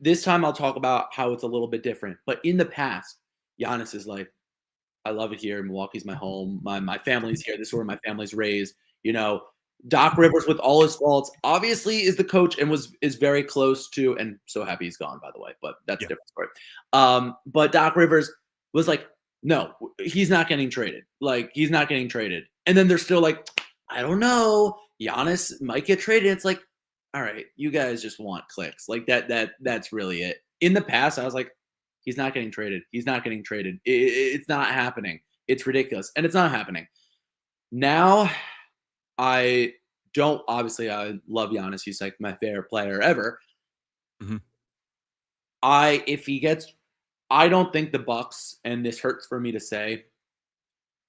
This time I'll talk about how it's a little bit different. But in the past, Giannis is like, I love it here. Milwaukee's my home. My family's here. This is where my family's raised. You know, Doc Rivers, with all his faults, obviously is the coach and is very close to, and so happy he's gone, by the way, but that's Yeah. a different story. But Doc Rivers was like, no, he's not getting traded. Like, he's not getting traded. And then they're still like, I don't know. Giannis might get traded. It's like, all right, you guys just want clicks. Like that's really it. In the past, I was like, he's not getting traded. He's not getting traded. It's not happening. It's ridiculous. And it's not happening. Now, I don't, obviously, I love Giannis. He's like my favorite player ever. Mhm. If he gets, I don't think the Bucks, and this hurts for me to say,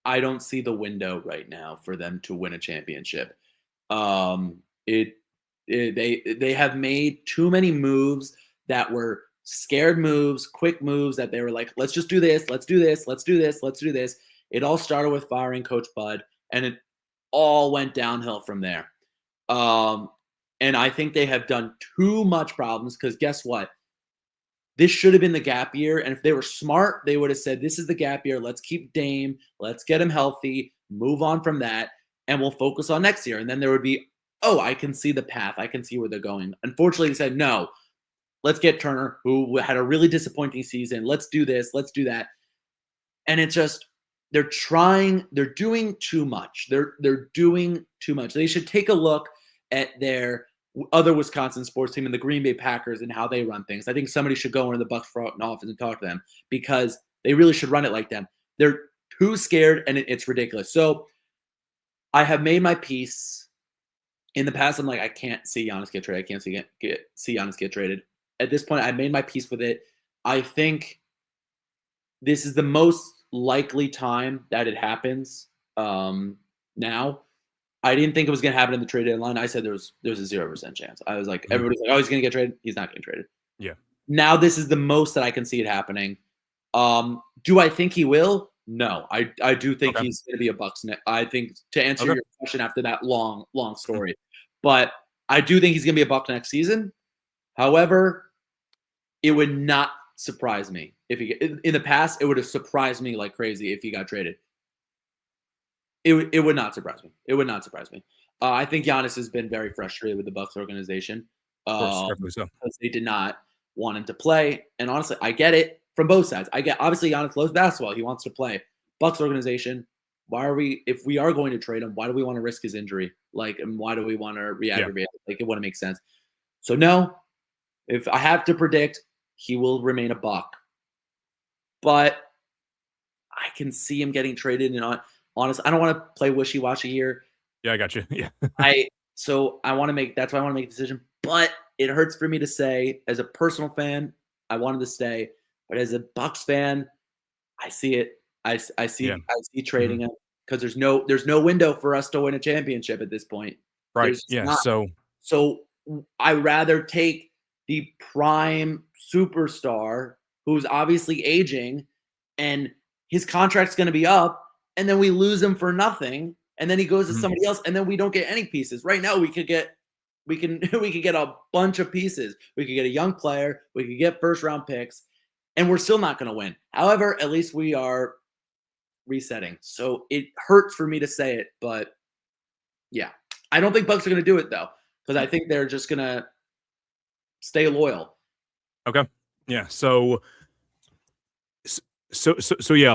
I don't see the window right now for them to win a championship. Um, it, they have made too many moves that were scared moves, quick moves that they were like, let's just do this, let's do this, let's do this, let's do this. It all started with firing Coach Bud, and it all went downhill from there. Um, and I think they have done too much problems, because guess what? This should have been the gap year. And if they were smart, they would have said, this is the gap year. Let's keep Dame. Let's get him healthy. Move on from that. And we'll focus on next year. And then there would be, oh, I can see the path. I can see where they're going. Unfortunately, they said, no, let's get Turner, who had a really disappointing season. Let's do this. Let's do that. And it's just, they're doing too much. They're doing too much. They should take a look at their other Wisconsin sports team and the Green Bay Packers and how they run things. I think somebody should go into the Bucks front office and talk to them, because they really should run it like them. They're too scared, and it's ridiculous. So I have made my peace. In the past, I'm like, I can't see Giannis get traded. I can't see Giannis get traded. At this point, I made my peace with it. I think this is the most likely time that it happens now. I didn't think it was going to happen in the trade deadline. I said there was a 0% chance. I was like, everybody's like, oh, he's going to get traded. He's not getting traded. Yeah. Now this is the most that I can see it happening. Do I think he will? No. I do think he's going to be a Bucks. I think, to answer your question after that long story, but I do think he's going to be a Buck next season. However, it would not surprise me if he in the past. It would have surprised me like crazy if he got traded. It would not surprise me. It would not surprise me. I think Giannis has been very frustrated with the Bucks organization Of course, definitely so. because they did not want him to play. And honestly, I get it from both sides. I get obviously Giannis loves basketball. He wants to play. Bucks organization, why are we if we are going to trade him, why do we want to risk his injury? Like, and why do we want to re-aggravate it? Like, it wouldn't make sense. So no, if I have to predict, he will remain a Buck. But I can see him getting traded. And honestly, I don't want to play wishy-washy here. Yeah, I got you. Yeah. I want to make that's why I want to make a decision. But it hurts for me to say, as a personal fan, I wanted to stay. But as a Bucks fan, I see it. I see trading him because there's no window for us to win a championship at this point. Right. Yeah. Not. So I rather take the prime superstar who's obviously aging, and his contract's going to be up, and then we lose him for nothing, and then he goes to somebody else, and then we don't get any pieces. Right now, we could get a bunch of pieces. We could get a young player. We could get first round picks, and we're still not going to win. However, at least we are resetting. So it hurts for me to say it, but yeah, I don't think Bucks are going to do it though, because I think they're just going to stay loyal. Okay. Yeah. So yeah,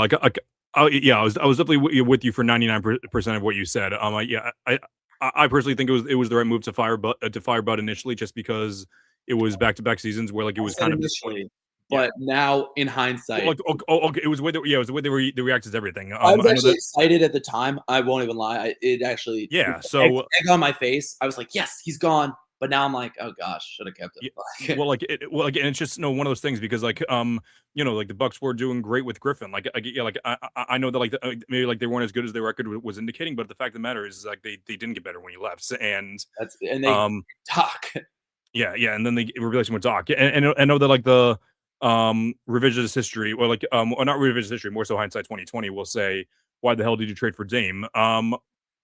I was definitely with you for 99% of what you said. I personally think it was the right move to fire Bud initially, just because it was back-to-back seasons where like it was kind of initially, but now in hindsight, okay, it was the way they reacted to everything. I was actually excited at the time. I won't even lie. It actually so egg on my face. I was like, yes, he's gone. But now I'm like, oh gosh, should have kept him. Yeah, and it's just one of those things because like like the Bucks were doing great with Griffin. I know that maybe like they weren't as good as their record was indicating, but the fact of the matter is like they didn't get better when he left, and they talk. Yeah, and then they replaced him with Doc, and I know that like the revisionist history, or not revisionist history, more so hindsight 2020 will say, why the hell did you trade for Dame?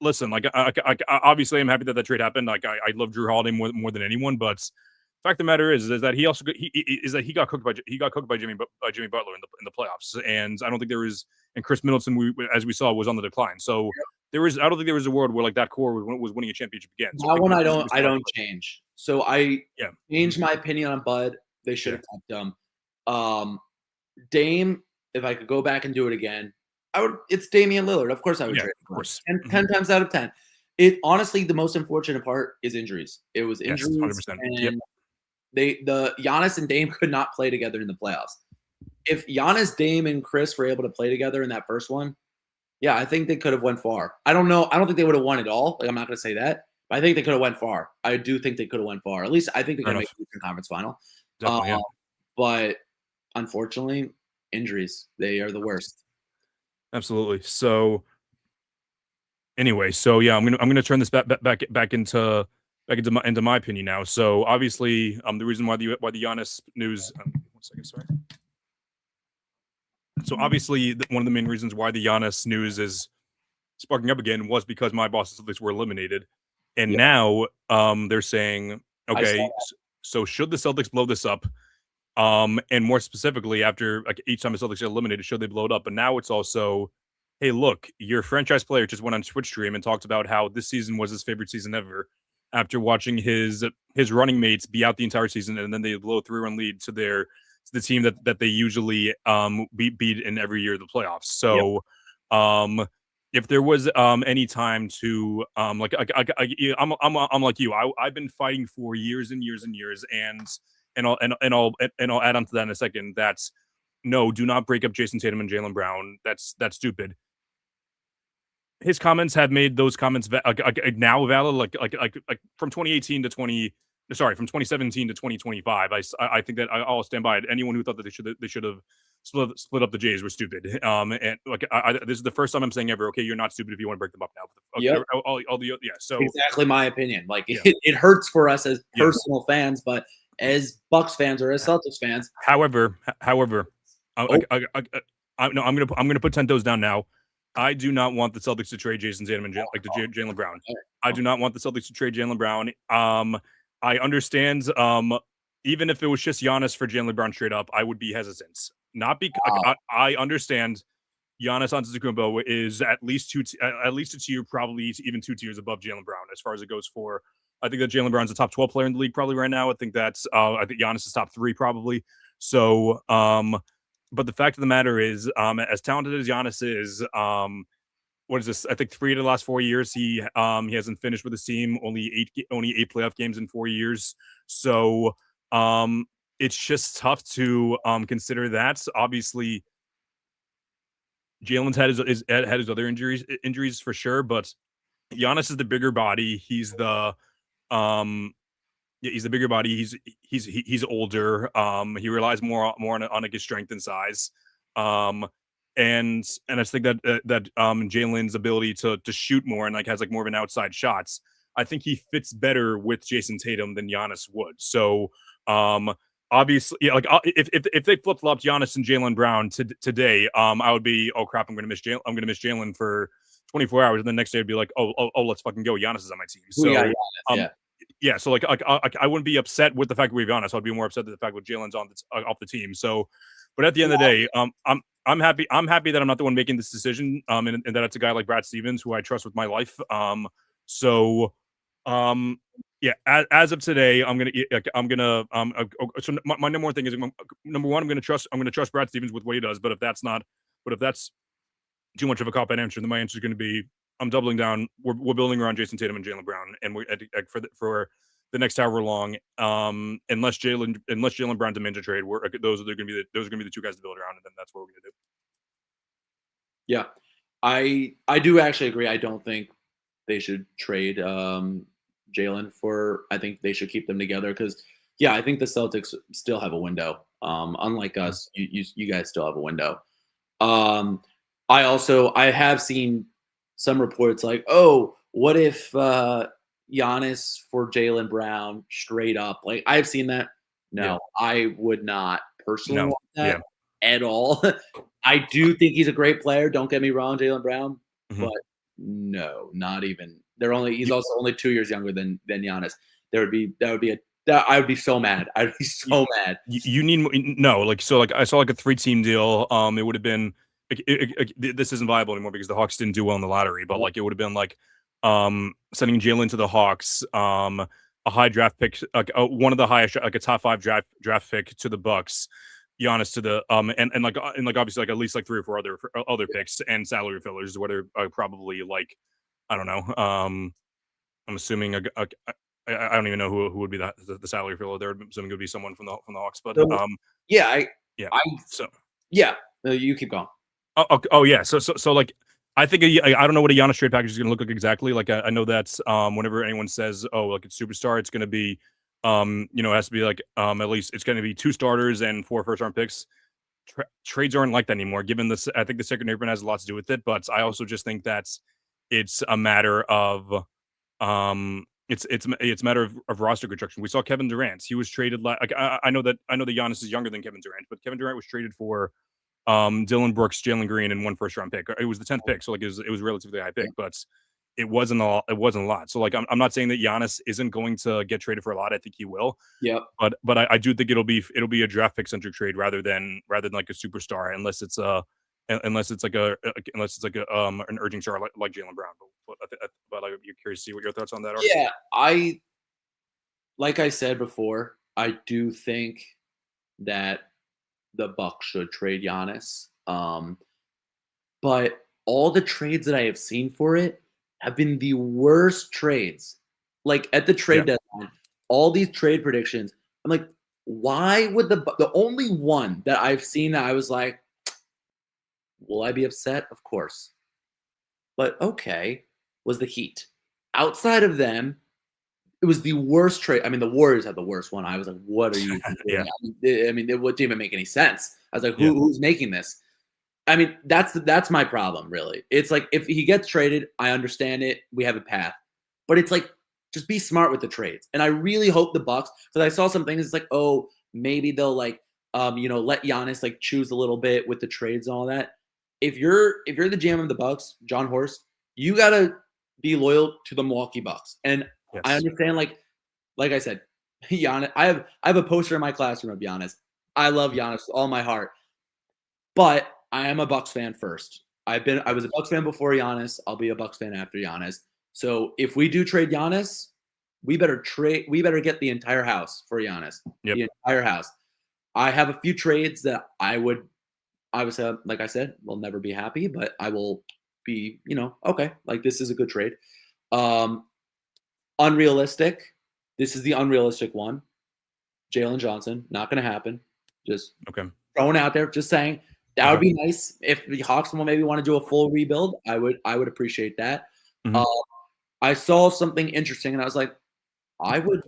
Listen, like I obviously I'm happy that trade happened. Like I love Drew Holiday more than anyone, but the fact of the matter is that he also he got cooked by Jimmy Butler in the playoffs, and I don't think there is. And Chris Middleton, as we saw, was on the decline. So I don't think there was a world where like that core was winning a championship again. So that one I don't change. So I changed my opinion on Bud. They should have kept him. Dame, if I could go back and do it again, it's Damian Lillard. Of course I would trade him. Of course. 10 times out of 10. It honestly, the most unfortunate part is injuries. It was injuries. 100%. And the Giannis and Dame could not play together in the playoffs. If Giannis, Dame, and Chris were able to play together in that first one, yeah, I think they could have went far. I don't know. I don't think they would have won it all. Like, I'm not going to say that. But I think they could have went far. I do think they could have went far. At least I think they could make the Eastern Conference final. Definitely, But unfortunately, injuries, they are the worst. Absolutely. So anyway, I'm gonna turn this back into my opinion now. So obviously, the reason why the Giannis news. 1 second, sorry. So obviously, one of the main reasons why the Giannis news is sparking up again was because my Boston Celtics were eliminated, and now they're saying, okay, so should the Celtics blow this up? And more specifically, after like each time the Celtics get eliminated, should they blow it up? But now it's also, hey, look, your franchise player just went on Twitch stream and talked about how this season was his favorite season ever, after watching his running mates be out the entire season, and then they blow a 3-run lead to the team that they usually beat in every year of the playoffs. So if there was any time to I'm like you, I've been fighting for years and years and years, and I'll add on to that in a second. That's no, do not break up Jason Tatum and Jaylen Brown. That's stupid. His comments have made those comments now valid, like from 2018 to from 2017 to 2025. I think that I'll stand by it. Anyone who thought that they should have split up the Jays were stupid. And like this is the first time I'm saying ever. Okay, you're not stupid if you want to break them up now. So exactly my opinion. Like it hurts for us as personal fans, but as Bucks fans or as Celtics fans. However, I'm gonna put 10 toes down now. I do not want the Celtics to trade Jason Tatum and Jaylen Brown. I do not want the Celtics to trade Jaylen Brown. I understand even if it was just Giannis for Jaylen Brown straight up, I would be hesitant. Not because Wow. I understand Giannis Antetokounmpo is at least a tier, probably even 2 tiers above Jaylen Brown as far as it goes for. I think that Jaylen Brown's a top 12 player in the league probably right now. I think Giannis is top 3 probably. So, but the fact of the matter is, as talented as Giannis is, what is this? I think 3 of the last 4 years he hasn't finished with his team. Only eight playoff games in 4 years. So it's just tough to consider that. Obviously, Jalen's had his other injuries for sure, but Giannis is the bigger body. He's the bigger body. He's older. He relies more on like his strength and size. Um, and I think that Jalen's ability to shoot more and like has like more of an outside shots. I think he fits better with Jason Tatum than Giannis would. So um, obviously, yeah, like if they flip flopped Giannis and Jaylen Brown today, I would be, oh crap, I'm gonna miss Jaylen for 24 hours, and the next day I'd be like, let's fucking go. Giannis is on my team. We got So Giannis, um, yeah. yeah, so like I wouldn't be upset with the fact that we have Giannis. I'd be more upset that the fact that Jalen's off the team. So, but at the end of the day, I'm happy. I'm happy that I'm not the one making this decision. And that it's a guy like Brad Stevens who I trust with my life. So, yeah. As of today, So my number one thing is number one. I'm gonna trust Brad Stevens with what he does. But if that's too much of a cop out answer, then my answer is going to be I'm doubling down. We're building around Jason Tatum and Jaylen Brown, and for the next however long, unless Jaylen Brown demands a trade, those are going to be the two guys to build around, and then that's what we're going to do. Yeah. I do actually agree. I don't think they should trade Jalen for. I think they should keep them together because, yeah, I think the Celtics still have a window. Unlike us, you guys still have a window. I have seen some reports like, oh, what if Giannis for Jaylen Brown straight up? Like I've seen that. No, Yeah. I would not personally No. want that Yeah. at all. I do think he's a great player. Don't get me wrong, Jaylen Brown, Mhm. but no, not even. He's You, also only 2 years younger than Giannis. I would be so mad. I'd be you, so mad. you need no like so like I saw like a 3-team deal. It would have been this isn't viable anymore because the Hawks didn't do well in the lottery, but like it would have been like sending Jalen to the Hawks, a high draft pick, like one of the highest, like a top 5 draft pick to the Bucks, Giannis to the and like obviously like at least like 3 or 4 other picks and salary fillers, whether probably like I don't know. I'm assuming I don't even know who would be the salary filler there. I'm assuming it would be someone from the Hawks, but So, yeah, yeah. I, So yeah. No, you keep going. oh yeah. So like I think I don't know what a Giannis trade package is going to look like exactly. Like I know that whenever anyone says oh like it's superstar, it's going to be it has to be like at least it's going to be 2 starters and 4 first-round picks. Trades aren't like that anymore. Given this, I think the secondary has a lot to do with it, but I also just think that it's a matter of it's a matter of roster construction. We saw Kevin Durant. He was traded like I know that Giannis is younger than Kevin Durant, but Kevin Durant was traded for Dylan Brooks, Jalen Green, and 1 first-round pick. It was the 10th pick, so like it was a relatively high pick, but it wasn't a lot. So like I'm not saying that Giannis isn't going to get traded for a lot. I think he will. Yep. But I do think it'll be a draft pick centric trade rather than like a superstar, unless it's like an urging star like Jaylen Brown. But I'd be curious to see what your thoughts on that are. Yeah, like I said before, I do think that the Bucks should trade Giannis. But all the trades that I have seen for it have been the worst trades. Like at the trade Yeah. deadline, all these trade predictions, I'm like, why would the only one that I've seen that I was like, will I be upset? Of course. But okay, was the Heat. Outside of them, it was the worst trade. I mean, the Warriors had the worst one. I was like, what are you doing? Yeah. I mean, it wouldn't even make any sense. I was like, Yeah. who's making this? I mean, that's my problem, really. It's like if he gets traded, I understand it. We have a path. But it's like, just be smart with the trades. And I really hope the Bucks, because I saw some things, it's like, oh, maybe they'll like let Giannis like choose a little bit with the trades and all that. If you're the GM of the Bucks, John Horst, you gotta be loyal to the Milwaukee Bucks. And I Yes. understand, like I said, Giannis. I have a poster in my classroom of Giannis. I love Giannis with all my heart, but I am a Bucks fan first. I was a Bucks fan before Giannis. I'll be a Bucks fan after Giannis. So if we do trade Giannis, we better get the entire house for Giannis. Yep. The entire house. I have a few trades that I would, like I said, will never be happy, but I will be, okay, like this is a good trade. Unrealistic. This is the unrealistic one. Jalen Johnson, not going to happen. Just throwing out there, just saying that would be nice if the Hawks will maybe want to do a full rebuild. I would appreciate that. Mm-hmm. I saw something interesting, and I was like, I would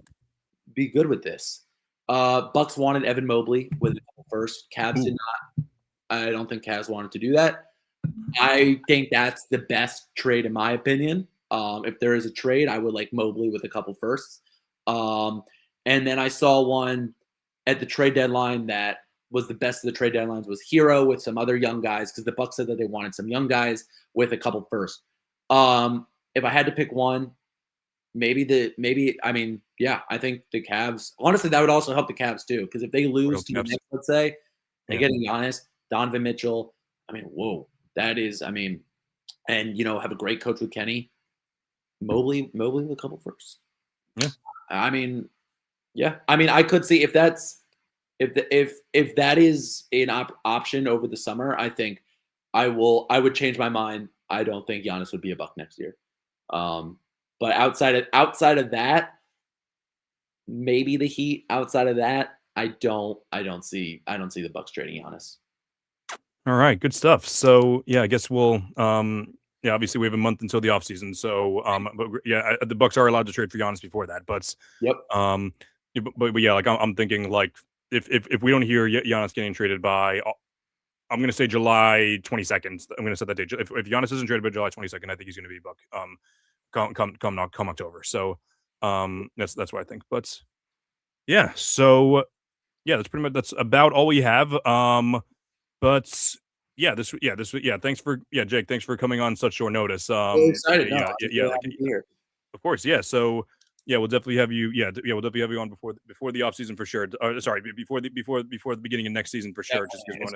be good with this. Bucks wanted Evan Mobley with a couple first. Cavs did not. I don't think Cavs wanted to do that. I think that's the best trade in my opinion. If there is a trade, I would like Mobley with a couple firsts. And then I saw one at the trade deadline that was the best of the trade deadlines was Hero with some other young guys because the Bucks said that they wanted some young guys with a couple firsts. If I had to pick one, I think the Cavs. Honestly, that would also help the Cavs too because if they lose to the Knicks, let's say, they get Giannis, Donovan Mitchell. Whoa, that is. And have a great coach with Kenny. Mobley with a couple firsts. Yeah. I could see if that is an option over the summer. I think I would change my mind. I don't think Giannis would be a Buck next year. But outside of that, maybe the Heat. Outside of that, I don't see the Bucks trading Giannis. All right, good stuff. So yeah, I guess we'll obviously we have a month until the offseason. So but yeah, the Bucks are allowed to trade for Giannis before that. But but yeah, like I'm thinking like if we don't hear Giannis getting traded by, I'm gonna say July 22nd. I'm gonna set that date. If Giannis isn't traded by July 22nd, I think he's gonna be a Buck. Come October. So that's what I think. But yeah, so yeah, that's about all we have. But thanks for Jake, thanks for coming on such short notice. Really excited. Of course, yeah. So yeah, we'll definitely have you. We'll definitely have you on before the off season for sure. Sorry, before the beginning of next season for sure.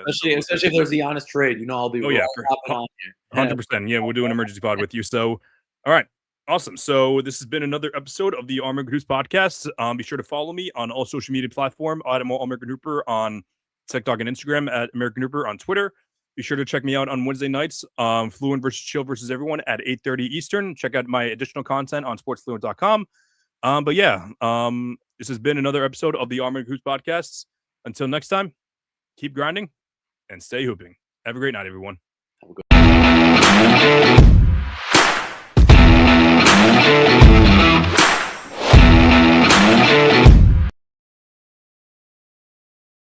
Especially if there's the honest trade, I'll be. 100%. Yeah, we'll do an emergency pod with you. So, all right, awesome. So this has been another episode of the All American Hoops podcast. Be sure to follow me on all social media platforms. I'm All American Hooper on TikTok and Instagram, at American Hooper on Twitter. Be sure to check me out on Wednesday nights, Fluent versus Chill versus Everyone at 8:30 Eastern. Check out my additional content on sportsfluent.com. But yeah, this has been another episode of the All American Hoops podcasts. Until next time, keep grinding and stay hooping. Have a great night, everyone. Have a good